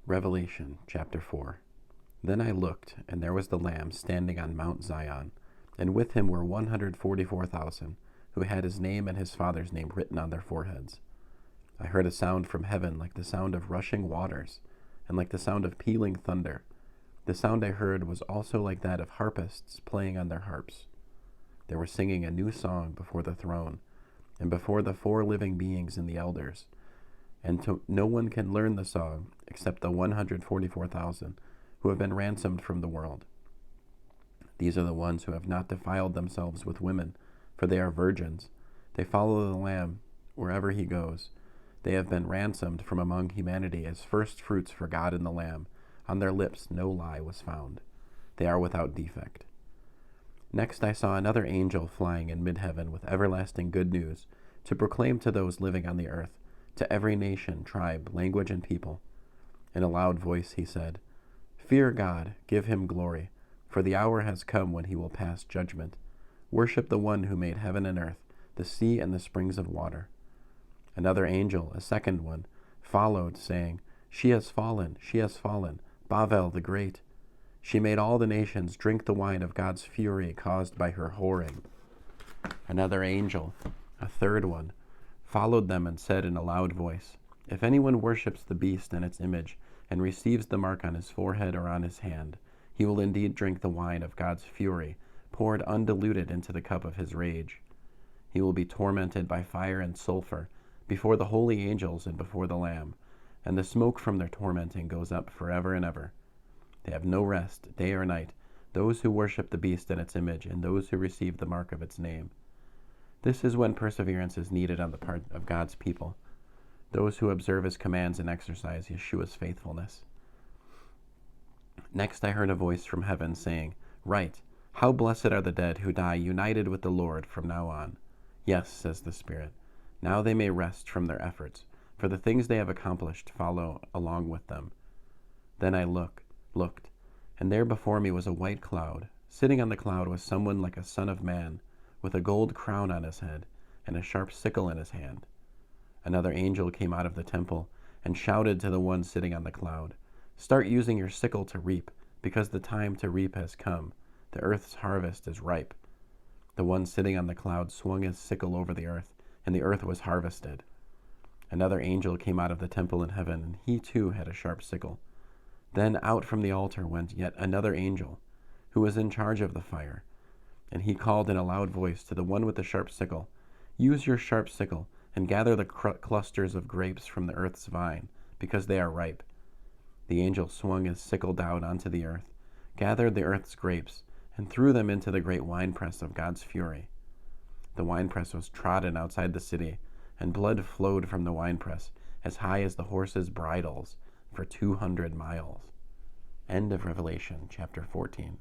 Revelation chapter 4. Then I looked, and there was the Lamb standing on Mount Tziyon, and with him were 144,000, who had his name and his Father's name written on their foreheads. I heard a sound from heaven like the sound of rushing waters, and like the sound of pealing thunder. The sound I heard was also like that of harpists playing on their harps. They were singing a new song before the throne, and before the 4 living beings and the elders. And no one can learn the song except the 144,000 who have been ransomed from the world. These are the ones who have not defiled themselves with women, for they are virgins. They follow the Lamb wherever he goes. They have been ransomed from among humanity as firstfruits for God and the Lamb. On their lips no lie was found. They are without defect. Next I saw another angel flying in mid-heaven with everlasting good news, to proclaim to those living on the earth, to every nation, tribe, language, and people. In a loud voice he said, "Fear God, give him glory, for the hour has come when he will pass judgment. Worship the one who made heaven and earth, the sea and the springs of water." Another angel, a second one, followed, saying, she has fallen, Babel the Great. She made all the nations drink the wine of God's fury caused by her whoring. Another angel, a third one, followed them and said in a loud voice, "If anyone worships the beast and its image, and receives the mark on his forehead or on his hand, he will indeed drink the wine of God's fury, poured undiluted into the cup of his rage. He will be tormented by fire and sulfur before the holy angels and before the Lamb, and the smoke from their tormenting goes up forever and ever. They have no rest, day or night, those who worship the beast and its image, and those who receive the mark of its name." This is when perseverance is needed on the part of God's people, those who observe his commands and exercise Yeshua's faithfulness. Next I heard a voice from heaven saying, "Write, how blessed are the dead who die united with the Lord from now on. Yes, says the Spirit, now they may rest from their efforts, for the things they have accomplished follow along with them." Then I looked, and there before me was a white cloud. Sitting on the cloud was someone like a son of man, with a gold crown on his head, and a sharp sickle in his hand. Another angel came out of the temple, and shouted to the one sitting on the cloud, "Start using your sickle to reap, because the time to reap has come. The earth's harvest is ripe." The one sitting on the cloud swung his sickle over the earth, and the earth was harvested. Another angel came out of the temple in heaven, and he too had a sharp sickle. Then out from the altar went yet another angel, who was in charge of the fire. And he called in a loud voice to the one with the sharp sickle, "Use your sharp sickle, and gather the clusters of grapes from the earth's vine, because they are ripe." The angel swung his sickle down onto the earth, gathered the earth's grapes, and threw them into the great winepress of God's fury. The winepress was trodden outside the city, and blood flowed from the winepress as high as the horses' bridles for 200 miles. End of Revelation chapter 14.